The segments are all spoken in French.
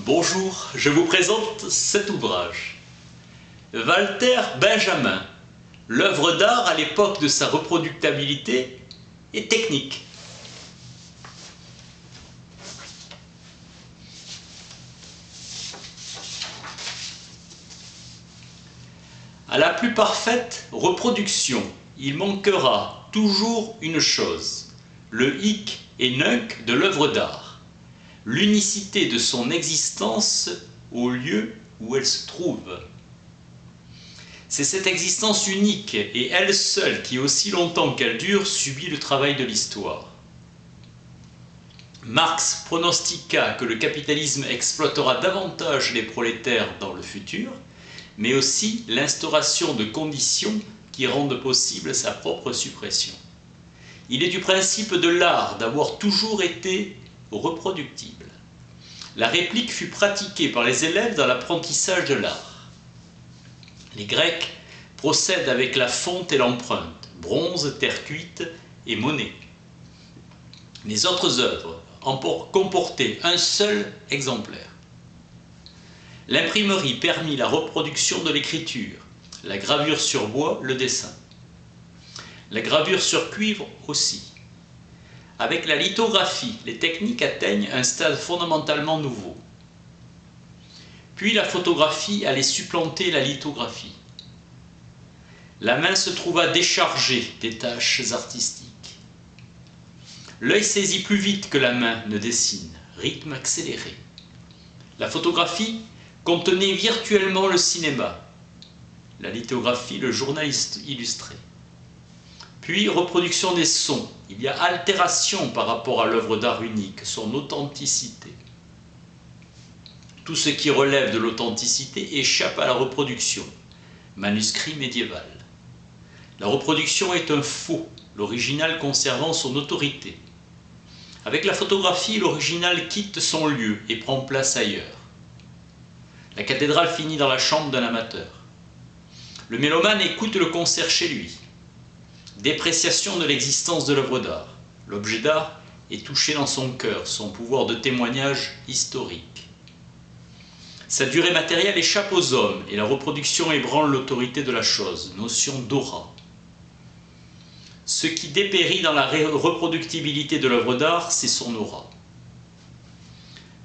Bonjour, je vous présente cet ouvrage. Walter Benjamin, l'œuvre d'art à l'époque de sa reproductibilité est technique. À la plus parfaite reproduction, il manquera toujours une chose, le hic et nunc de l'œuvre d'art, l'unicité de son existence au lieu où elle se trouve. C'est cette existence unique et elle seule qui, aussi longtemps qu'elle dure, subit le travail de l'histoire. Marx pronostiqua que le capitalisme exploitera davantage les prolétaires dans le futur, mais aussi l'instauration de conditions qui rendent possible sa propre suppression. Il est du principe de l'art d'avoir toujours été reproductible. La réplique fut pratiquée par les élèves dans l'apprentissage de l'art. Les Grecs procèdent avec la fonte et l'empreinte, bronze, terre cuite et monnaie. Les autres œuvres comportaient un seul exemplaire. L'imprimerie permit la reproduction de l'écriture, la gravure sur bois, le dessin. La gravure sur cuivre aussi. Avec la lithographie, les techniques atteignent un stade fondamentalement nouveau. Puis la photographie allait supplanter la lithographie. La main se trouva déchargée des tâches artistiques. L'œil saisit plus vite que la main ne dessine, rythme accéléré. La photographie contenait virtuellement le cinéma, la lithographie le journal illustré. Puis reproduction des sons, il y a altération par rapport à l'œuvre d'art unique, son authenticité. Tout ce qui relève de l'authenticité échappe à la reproduction, manuscrit médiéval. La reproduction est un faux, l'original conservant son autorité. Avec la photographie, l'original quitte son lieu et prend place ailleurs. La cathédrale finit dans la chambre d'un amateur. Le mélomane écoute le concert chez lui. Dépréciation de l'existence de l'œuvre d'art. L'objet d'art est touché dans son cœur, son pouvoir de témoignage historique. Sa durée matérielle échappe aux hommes et la reproduction ébranle l'autorité de la chose, notion d'aura. Ce qui dépérit dans la reproductibilité de l'œuvre d'art, c'est son aura.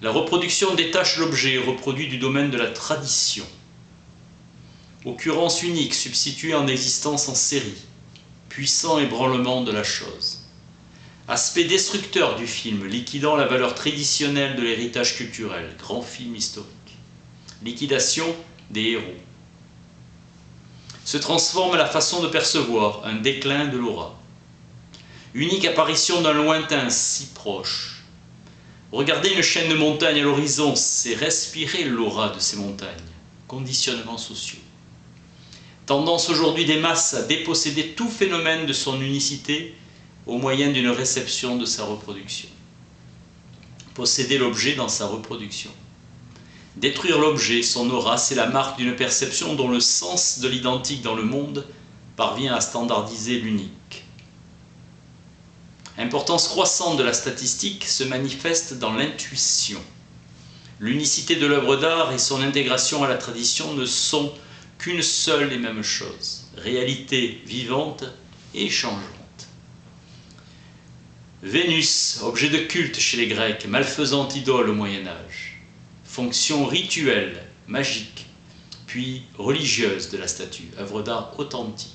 La reproduction détache l'objet reproduit du domaine de la tradition. Occurrence unique substituée en existence en série, puissant ébranlement de la chose. Aspect destructeur du film, liquidant la valeur traditionnelle de l'héritage culturel, grand film historique. Liquidation des héros. Se transforme la façon de percevoir, un déclin de l'aura. Unique apparition d'un lointain si proche. Regarder une chaîne de montagnes à l'horizon, c'est respirer l'aura de ces montagnes. Conditionnements sociaux. Tendance aujourd'hui des masses à déposséder tout phénomène de son unicité au moyen d'une réception de sa reproduction. Posséder l'objet dans sa reproduction. Détruire l'objet, son aura, c'est la marque d'une perception dont le sens de l'identique dans le monde parvient à standardiser l'unique. Importance croissante de la statistique se manifeste dans l'intuition. L'unicité de l'œuvre d'art et son intégration à la tradition ne sont qu'une seule et même chose, réalité vivante et changeante. Vénus, objet de culte chez les Grecs, malfaisante idole au Moyen-Âge, fonction rituelle, magique, puis religieuse de la statue, œuvre d'art authentique.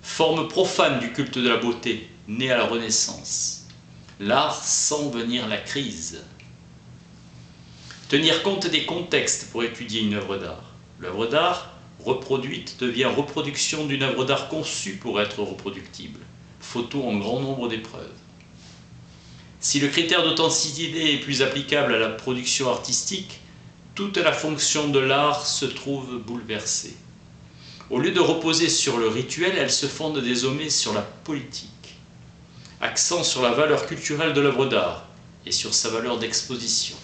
Forme profane du culte de la beauté, née à la Renaissance. L'art sent venir la crise. Tenir compte des contextes pour étudier une œuvre d'art. L'œuvre d'art, reproduite, devient reproduction d'une œuvre d'art conçue pour être reproductible. Photo en grand nombre d'épreuves. Si le critère d'authenticité est plus applicable à la production artistique, toute la fonction de l'art se trouve bouleversée. Au lieu de reposer sur le rituel, elle se fonde désormais sur la politique. Accent sur la valeur culturelle de l'œuvre d'art et sur sa valeur d'exposition.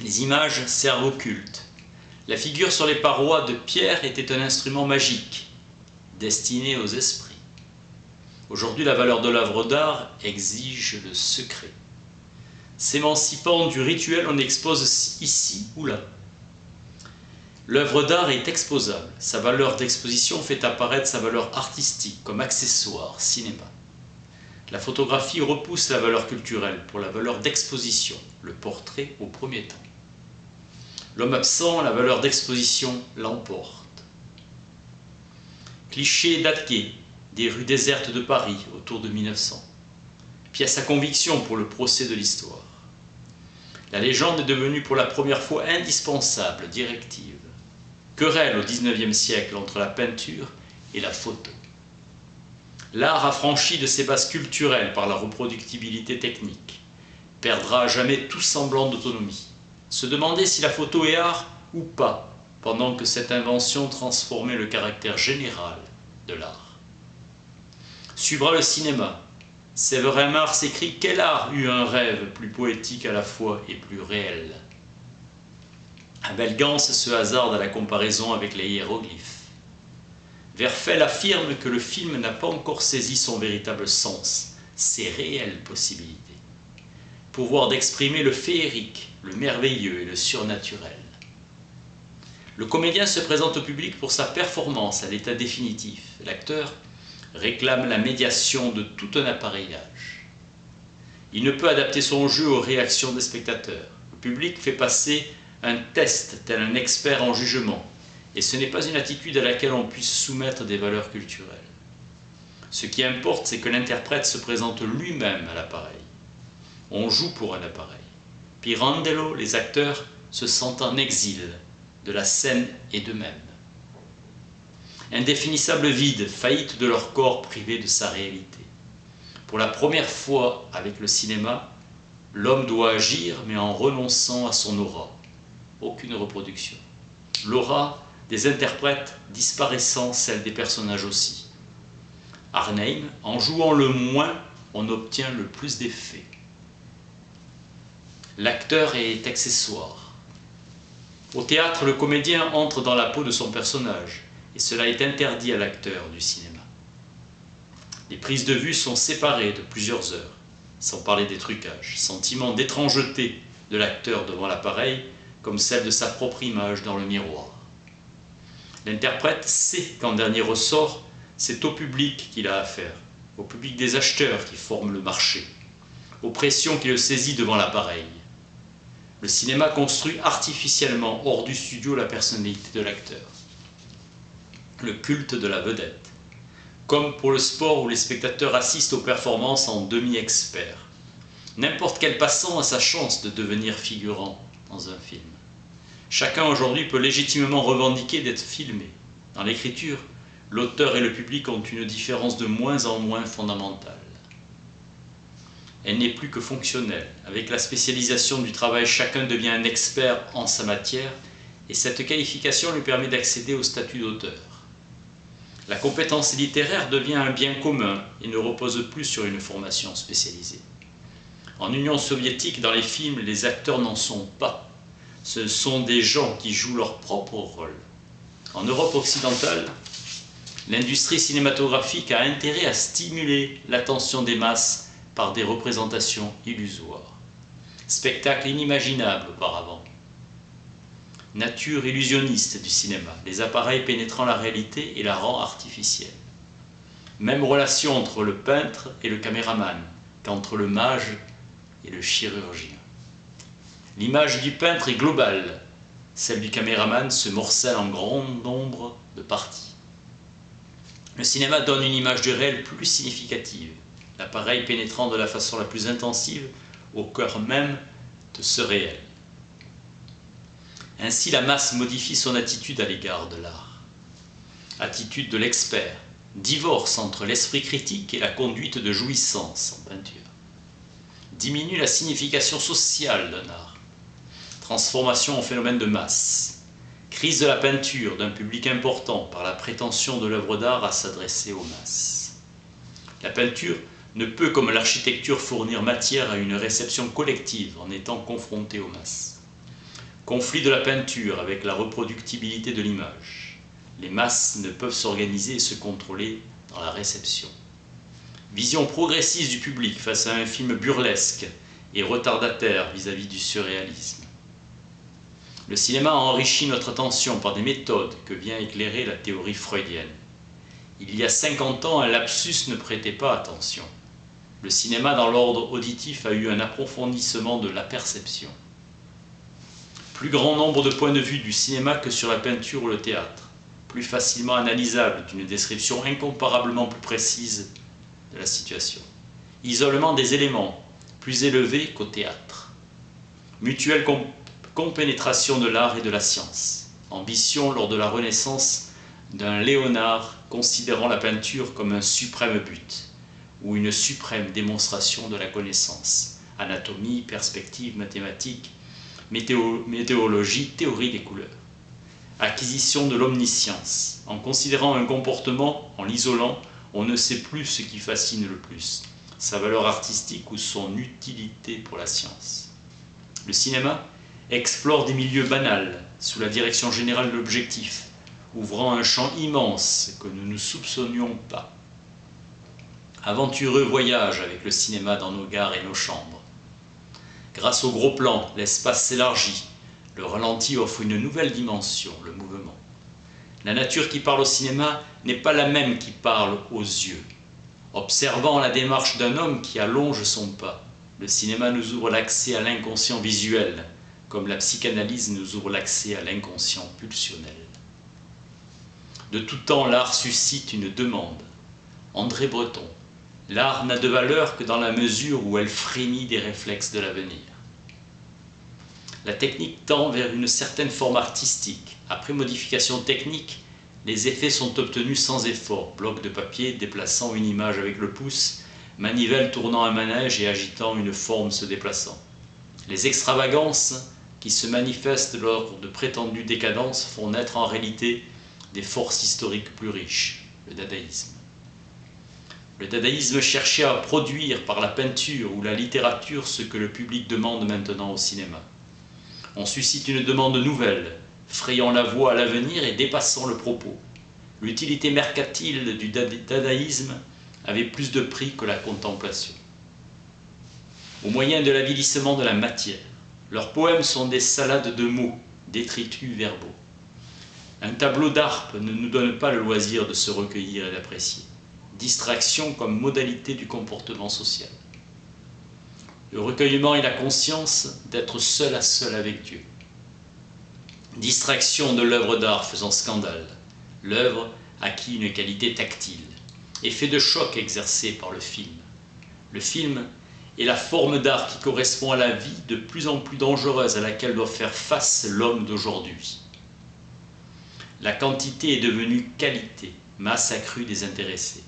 Les images servent au culte. La figure sur les parois de pierre était un instrument magique, destiné aux esprits. Aujourd'hui, la valeur de l'œuvre d'art exige le secret. S'émancipant du rituel, on expose ici ou là. L'œuvre d'art est exposable. Sa valeur d'exposition fait apparaître sa valeur artistique comme accessoire, cinéma. La photographie repousse la valeur culturelle pour la valeur d'exposition, le portrait au premier temps. L'homme absent, la valeur d'exposition l'emporte. Cliché datqué des rues désertes de Paris autour de 1900. Pièce à conviction pour le procès de l'histoire. La légende est devenue pour la première fois indispensable, directive. Querelle au XIXe siècle entre la peinture et la photo. L'art affranchi de ses bases culturelles par la reproductibilité technique perdra à jamais tout semblant d'autonomie. Se demander si la photo est art ou pas, pendant que cette invention transformait le caractère général de l'art. Suivra le cinéma. Séverin Mars écrit « Quel art eut un rêve plus poétique à la fois et plus réel ?» Abel Gance se hasarde à la comparaison avec les hiéroglyphes. Werfel affirme que le film n'a pas encore saisi son véritable sens, ses réelles possibilités. Pouvoir d'exprimer le féerique, le merveilleux et le surnaturel. Le comédien se présente au public pour sa performance à l'état définitif. L'acteur réclame la médiation de tout un appareillage. Il ne peut adapter son jeu aux réactions des spectateurs. Le public fait passer un test tel un expert en jugement, et ce n'est pas une attitude à laquelle on puisse soumettre des valeurs culturelles. Ce qui importe, c'est que l'interprète se présente lui-même à l'appareil. On joue pour un appareil. Pirandello, les acteurs se sentent en exil de la scène et d'eux-mêmes. Indéfinissable vide, faillite de leur corps privé de sa réalité. Pour la première fois avec le cinéma, l'homme doit agir, mais en renonçant à son aura. Aucune reproduction. L'aura des interprètes disparaissant, celle des personnages aussi. Arnhem, en jouant le moins, on obtient le plus d'effets. L'acteur est accessoire. Au théâtre, le comédien entre dans la peau de son personnage, et cela est interdit à l'acteur du cinéma. Les prises de vue sont séparées de plusieurs heures, sans parler des trucages, sentiment d'étrangeté de l'acteur devant l'appareil, comme celle de sa propre image dans le miroir. L'interprète sait qu'en dernier ressort, c'est au public qu'il a affaire, au public des acheteurs qui forment le marché, aux pressions qui le saisit devant l'appareil. Le cinéma construit artificiellement hors du studio la personnalité de l'acteur. Le culte de la vedette. Comme pour le sport où les spectateurs assistent aux performances en demi-experts. N'importe quel passant a sa chance de devenir figurant dans un film. Chacun aujourd'hui peut légitimement revendiquer d'être filmé. Dans l'écriture, l'auteur et le public ont une différence de moins en moins fondamentale. Elle n'est plus que fonctionnelle. Avec la spécialisation du travail, chacun devient un expert en sa matière et cette qualification lui permet d'accéder au statut d'auteur. La compétence littéraire devient un bien commun et ne repose plus sur une formation spécialisée. En Union soviétique, dans les films, les acteurs n'en sont pas. Ce sont des gens qui jouent leur propre rôle. En Europe occidentale, l'industrie cinématographique a intérêt à stimuler l'attention des masses par des représentations illusoires. Spectacle inimaginable auparavant. Nature illusionniste du cinéma, les appareils pénétrant la réalité et la rend artificielle. Même relation entre le peintre et le caméraman qu'entre le mage et le chirurgien. L'image du peintre est globale, celle du caméraman se morcelle en grand nombre de parties. Le cinéma donne une image du réel plus significative, l'appareil pénétrant de la façon la plus intensive au cœur même de ce réel. Ainsi, la masse modifie son attitude à l'égard de l'art. Attitude de l'expert, divorce entre l'esprit critique et la conduite de jouissance en peinture. Diminue la signification sociale d'un art. Transformation en phénomène de masse. Crise de la peinture d'un public important par la prétention de l'œuvre d'art à s'adresser aux masses. La peinture ne peut, comme l'architecture, fournir matière à une réception collective en étant confrontée aux masses. Conflit de la peinture avec la reproductibilité de l'image. Les masses ne peuvent s'organiser et se contrôler dans la réception. Vision progressiste du public face à un film burlesque et retardataire vis-à-vis du surréalisme. Le cinéma a enrichi notre attention par des méthodes que vient éclairer la théorie freudienne. Il y a 50 ans, un lapsus ne prêtait pas attention. Le cinéma dans l'ordre auditif a eu un approfondissement de la perception. Plus grand nombre de points de vue du cinéma que sur la peinture ou le théâtre, plus facilement analysable d'une description incomparablement plus précise de la situation. Isolement des éléments, plus élevé qu'au théâtre. Mutuelle compénétration de l'art et de la science. Ambition lors de la Renaissance d'un Léonard considérant la peinture comme un suprême but ou une suprême démonstration de la connaissance. Anatomie, perspective, mathématiques, météorologie, théorie des couleurs. Acquisition de l'omniscience. En considérant un comportement, en l'isolant, on ne sait plus ce qui fascine le plus, sa valeur artistique ou son utilité pour la science. Le cinéma explore des milieux banals, sous la direction générale de l'objectif, ouvrant un champ immense que nous ne soupçonnions pas. Aventureux voyage avec le cinéma dans nos gares et nos chambres. Grâce au gros plan, l'espace s'élargit, le ralenti offre une nouvelle dimension, le mouvement. La nature qui parle au cinéma n'est pas la même qui parle aux yeux. Observant la démarche d'un homme qui allonge son pas, le cinéma nous ouvre l'accès à l'inconscient visuel, comme la psychanalyse nous ouvre l'accès à l'inconscient pulsionnel. De tout temps, l'art suscite une demande. André Breton. L'art n'a de valeur que dans la mesure où elle frémit des réflexes de l'avenir. La technique tend vers une certaine forme artistique. Après modification technique, les effets sont obtenus sans effort. Bloc de papier déplaçant une image avec le pouce, manivelle tournant un manège et agitant une forme se déplaçant. Les extravagances qui se manifestent lors de prétendues décadences font naître en réalité des forces historiques plus riches, le dadaïsme. Le dadaïsme cherchait à produire par la peinture ou la littérature ce que le public demande maintenant au cinéma. On suscite une demande nouvelle, frayant la voie à l'avenir et dépassant le propos. L'utilité mercantile du dadaïsme avait plus de prix que la contemplation. Au moyen de l'avilissement de la matière, leurs poèmes sont des salades de mots, détritus verbaux. Un tableau d'harpe ne nous donne pas le loisir de se recueillir et d'apprécier. Distraction comme modalité du comportement social. Le recueillement est la conscience d'être seul à seul avec Dieu. Distraction de l'œuvre d'art faisant scandale. L'œuvre acquit une qualité tactile. Effet de choc exercé par le film. Le film est la forme d'art qui correspond à la vie de plus en plus dangereuse à laquelle doit faire face l'homme d'aujourd'hui. La quantité est devenue qualité, masse accrue des intéressés.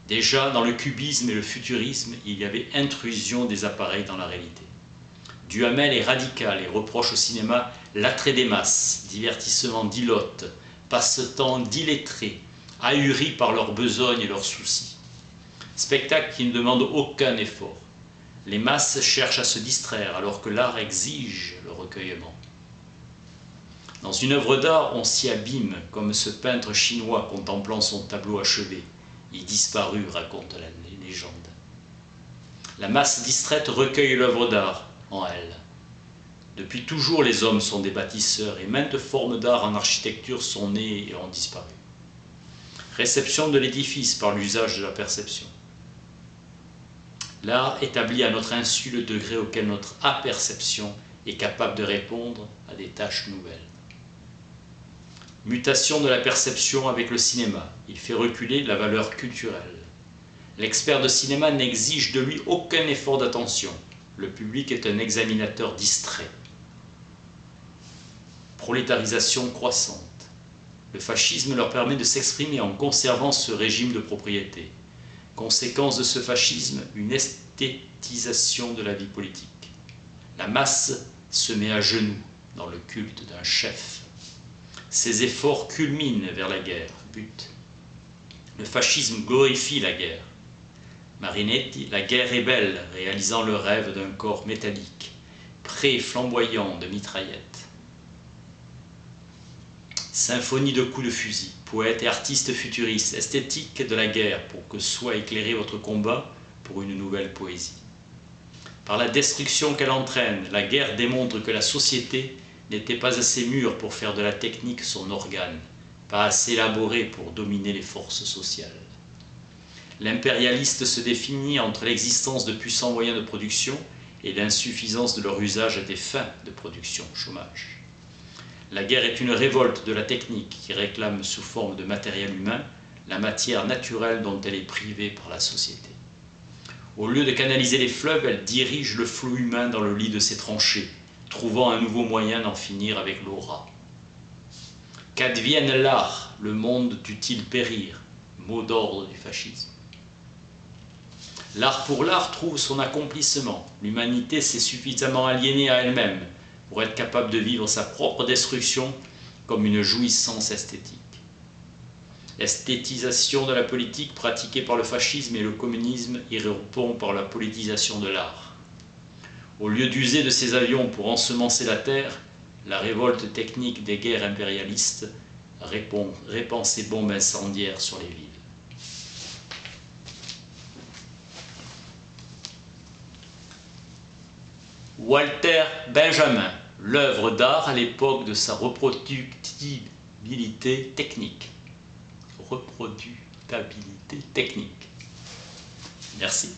Déjà, dans le cubisme et le futurisme, il y avait intrusion des appareils dans la réalité. Duhamel est radical et reproche au cinéma l'attrait des masses, divertissement d'ilotes, passe-temps d'illettrés, ahuris par leurs besognes et leurs soucis. Spectacle qui ne demande aucun effort. Les masses cherchent à se distraire alors que l'art exige le recueillement. Dans une œuvre d'art, on s'y abîme comme ce peintre chinois contemplant son tableau achevé. Il disparut, raconte la légende. La masse distraite recueille l'œuvre d'art en elle. Depuis toujours, les hommes sont des bâtisseurs et maintes formes d'art en architecture sont nées et ont disparu. Réception de l'édifice par l'usage de la perception. L'art établit à notre insu le degré auquel notre apperception est capable de répondre à des tâches nouvelles. Mutation de la perception avec le cinéma. Il fait reculer la valeur culturelle. L'expert de cinéma n'exige de lui aucun effort d'attention. Le public est un examinateur distrait. Prolétarisation croissante. Le fascisme leur permet de s'exprimer en conservant ce régime de propriété. Conséquence de ce fascisme, une esthétisation de la vie politique. La masse se met à genoux dans le culte d'un chef. Ses efforts culminent vers la guerre, but. Le fascisme glorifie la guerre. Marinetti, la guerre est belle, réalisant le rêve d'un corps métallique, pré flamboyant de mitraillettes. Symphonie de coups de fusil, poète et artiste futuriste, esthétique de la guerre pour que soit éclairé votre combat pour une nouvelle poésie. Par la destruction qu'elle entraîne, la guerre démontre que la société n'était pas assez mûre pour faire de la technique son organe, pas assez élaborée pour dominer les forces sociales. L'impérialiste se définit entre l'existence de puissants moyens de production et l'insuffisance de leur usage à des fins de production, chômage. La guerre est une révolte de la technique qui réclame sous forme de matériel humain la matière naturelle dont elle est privée par la société. Au lieu de canaliser les fleuves, elle dirige le flot humain dans le lit de ses tranchées, trouvant un nouveau moyen d'en finir avec l'aura. Qu'advienne l'art, le monde dut-il périr? Mot d'ordre du fascisme. L'art pour l'art trouve son accomplissement. L'humanité s'est suffisamment aliénée à elle-même pour être capable de vivre sa propre destruction comme une jouissance esthétique. L'esthétisation de la politique pratiquée par le fascisme et le communisme y répond par la politisation de l'art. Au lieu d'user de ces avions pour ensemencer la terre, la révolte technique des guerres impérialistes répand ses bombes incendiaires sur les villes. Walter Benjamin, l'œuvre d'art à l'époque de sa reproductibilité technique. Merci.